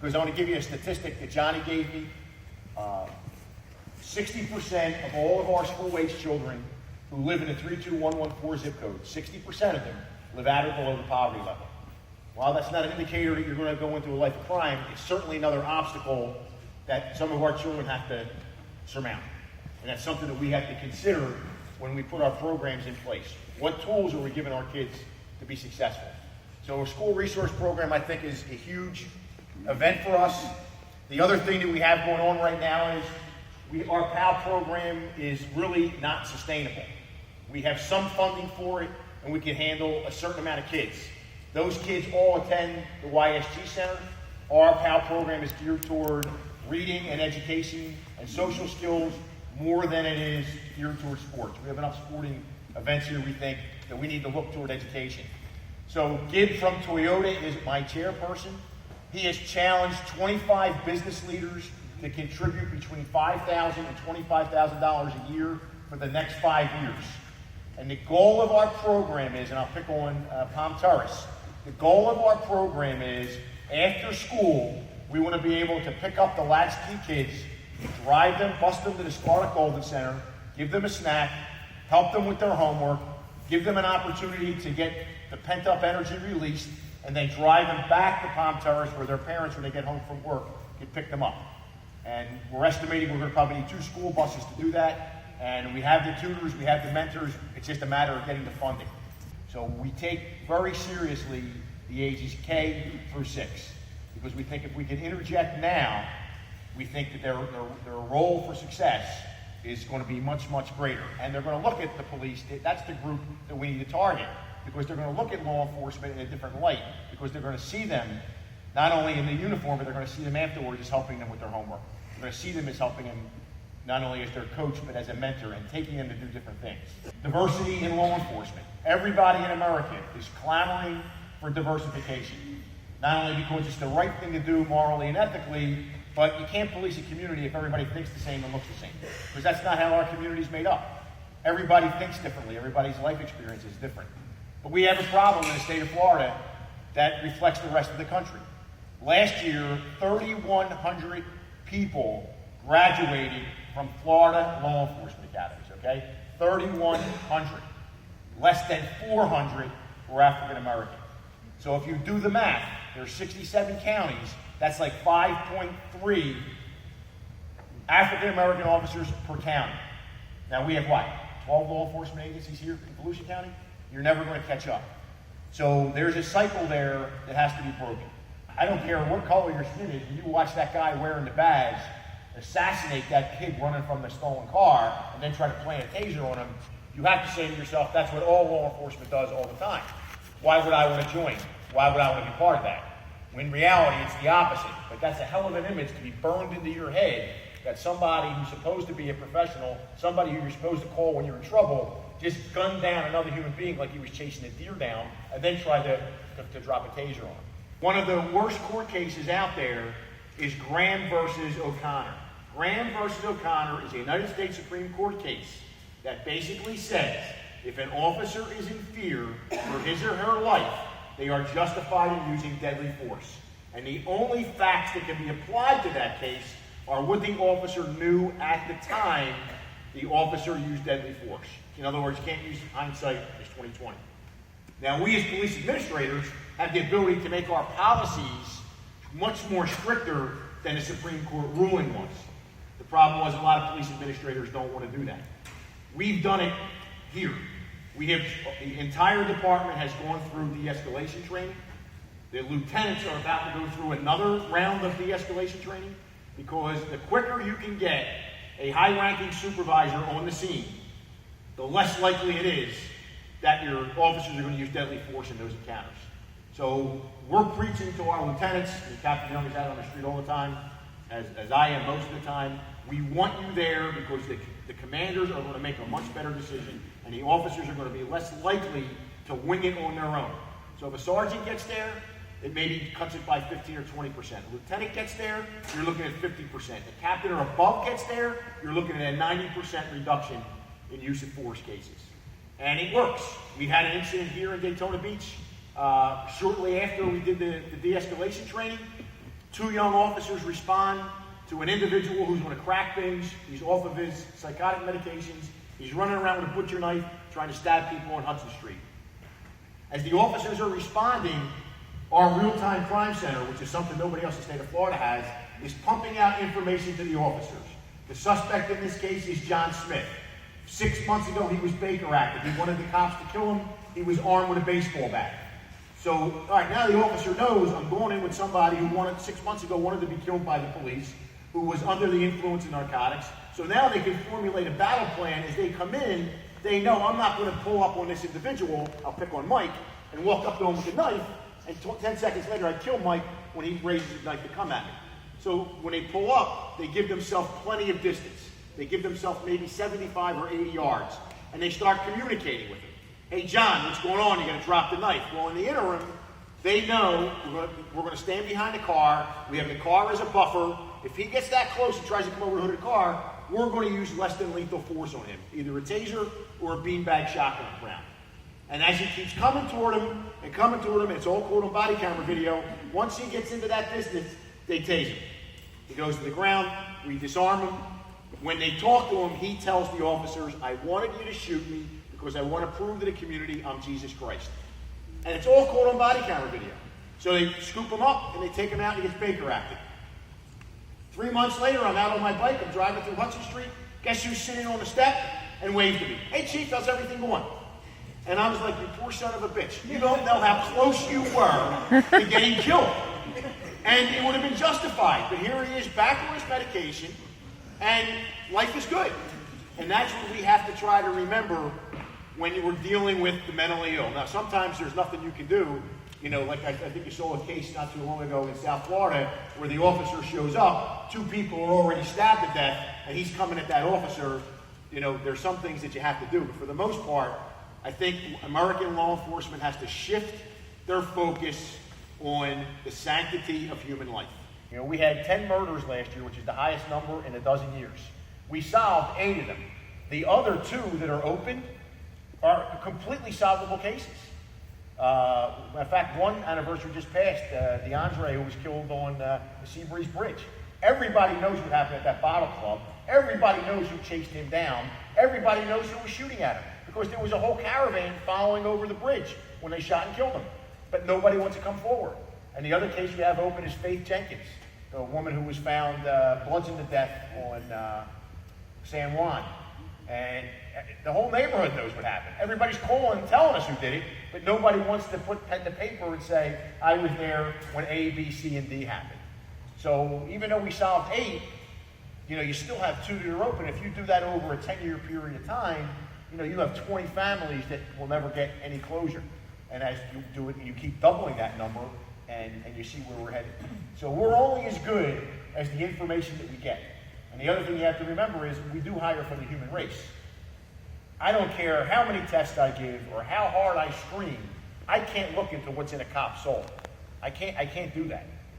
because I want to give you a statistic that Johnny gave me. 60% of all of our school-age children who live in the 32114 zip code, 60% of them live at or below the poverty level. While that's not an indicator that you're going to go into a life of crime, it's certainly another obstacle that some of our children have to surmount. And that's something that we have to consider when we put our programs in place. What tools are we giving our kids to be successful? So a school resource program, I think, is a huge event for us. The other thing that we have going on right now is our PAL program is really not sustainable. We have some funding for it, and we can handle a certain amount of kids. Those kids all attend the YSG Center. Our PAL program is geared toward reading and education and social skills more than it is geared toward sports. We have enough sporting events here, we think, that we need to look toward education. So Gib from Toyota is my chairperson. He has challenged 25 business leaders to contribute between $5,000 and $25,000 a year for the next 5 years. And the goal of our program is, and I'll pick on Palm Terrace, the goal of our program is, after school, we want to be able to pick up the latchkey kids, drive them, bus them to the Scarlet Golden Center, give them a snack, help them with their homework, give them an opportunity to get the pent-up energy released, and then drive them back to Palm Terrace where their parents, when they get home from work, can pick them up. And we're estimating we're going to probably need 2 school buses to do that. And we have the tutors, we have the mentors. It's just a matter of getting the funding. So we take very seriously the ages K through 6, because we think if we can interject now, we think that their role for success is going to be much, much greater. And they're going to look at the police. That's the group that we need to target, because they're going to look at law enforcement in a different light, because they're going to see them not only in the uniform, but they're going to see them afterwards as helping them with their homework. They're going to see them as helping them not only as their coach, but as a mentor, and taking them to do different things. Diversity in law enforcement. Everybody in America is clamoring for diversification. Not only because it's the right thing to do morally and ethically, but you can't police a community if everybody thinks the same and looks the same. Because that's not how our community is made up. Everybody thinks differently. Everybody's life experience is different. But we have a problem in the state of Florida that reflects the rest of the country. Last year, 3,100 people graduated from Florida law enforcement academies, okay? 3,100. Less than 400 were African American. So if you do the math, there's 67 counties, that's like 5.3 African American officers per county. Now we have what? 12 law enforcement agencies here in Volusia County? You're never going to catch up. So there's a cycle there that has to be broken. I don't care what color your skin is, when you watch that guy wearing the badge assassinate that kid running from the stolen car and then try to plant a taser on him, you have to say to yourself, that's what all law enforcement does all the time. Why would I want to join? Why would I want to be part of that? When in reality, it's the opposite. But that's a hell of an image to be burned into your head, that somebody who's supposed to be a professional, somebody who you're supposed to call when you're in trouble, just gunned down another human being like he was chasing a deer down, and then tried to drop a taser on him. One of the worst court cases out there is Graham versus O'Connor. Graham versus O'Connor is a United States Supreme Court case that basically says if an officer is in fear for his or her life, they are justified in using deadly force. And the only facts that can be applied to that case are what the officer knew at the time the officer used deadly force. In other words, you can't use hindsight as 20/20. Now, we as police administrators have the ability to make our policies much more stricter than the Supreme Court ruling was. The problem was a lot of police administrators don't want to do that. We've done it here. The entire department has gone through de-escalation training. The lieutenants are about to go through another round of de-escalation training, because the quicker you can get a high-ranking supervisor on the scene, the less likely it is that your officers are going to use deadly force in those encounters. So we're preaching to our lieutenants, and Captain Young is out on the street all the time, as I am most of the time. We want you there because the commanders are going to make a much better decision, and the officers are going to be less likely to wing it on their own. So if a sergeant gets there, it maybe cuts it by 15 or 20%. A lieutenant gets there, you're looking at 50%. A captain or above gets there, you're looking at a 90% reduction in use of force cases. And it works. We had an incident here in Daytona Beach shortly after we did the de-escalation training. 2 young officers respond to an individual who's going to crack things. He's off of his psychotic medications. He's running around with a butcher knife trying to stab people on Hudson Street. As the officers are responding, our real-time crime center, which is something nobody else in the state of Florida has, is pumping out information to the officers. The suspect in this case is John Smith. 6 months ago, he was Baker acted. He wanted the cops to kill him. He was armed with a baseball bat. So, all right, now the officer knows I'm going in with somebody who 6 months ago wanted to be killed by the police, who was under the influence of narcotics. So now they can formulate a battle plan. As they come in, they know I'm not going to pull up on this individual, I'll pick on Mike, and walk up to him with a knife, and 10 seconds later I kill Mike when he raises his knife to come at me. So when they pull up, they give themselves plenty of distance. They give themselves maybe 75 or 80 yards, and they start communicating with him. Hey, John, what's going on? You're going to drop the knife. Well, in the interim, they know we're going to stand behind the car. We have the car as a buffer. If he gets that close and tries to come over the hood of the car, we're going to use less than lethal force on him, either a taser or a beanbag shotgun round. And as he keeps coming toward him, and it's all caught on body camera video, once he gets into that distance, they tase him. He goes to the ground, we disarm him. When they talk to him, he tells the officers, I wanted you to shoot me because I want to prove to the community I'm Jesus Christ. And it's all caught on body camera video. So they scoop him up and they take him out and he gets Baker acted. 3 months later, I'm out on my bike, I'm driving through Hudson Street. Guess who's sitting on the step and waved to me? Hey, Chief, how's everything going? And I was like, you poor son of a bitch. You don't know how close you were to getting killed. And it would have been justified. But here he is back on his medication, and life is good. And that's what we have to try to remember when we're dealing with the mentally ill. Now, sometimes there's nothing you can do. You know, like I think you saw a case not too long ago in South Florida where the officer shows up, 2 people are already stabbed to death, and he's coming at that officer. You know, there's some things that you have to do. But for the most part, I think American law enforcement has to shift their focus on the sanctity of human life. You know, we had 10 murders last year, which is the highest number in a dozen years. We solved 8 of them. The other 2 that are open are completely solvable cases. In fact, one anniversary just passed, DeAndre, who was killed on the Seabreeze Bridge. Everybody knows what happened at that bottle club. Everybody knows who chased him down. Everybody knows who was shooting at him. Because there was a whole caravan following over the bridge when they shot and killed him. But nobody wants to come forward. And the other case we have open is Faith Jenkins, a woman who was found bludgeoned to death on San Juan. And the whole neighborhood knows what happened. Everybody's calling and telling us who did it, but nobody wants to put pen to paper and say, I was there when A, B, C, and D happened. So even though we solved 8, you know, you still have 2 that are open. If you do that over a 10-year period of time, you know, you have 20 families that will never get any closure. And as you do it, you keep doubling that number, and you see where we're headed. So we're only as good as the information that we get. And the other thing you have to remember is we do hire from the human race. I don't care how many tests I give or how hard I screen, I can't look into what's in a cop's soul. I can't do that.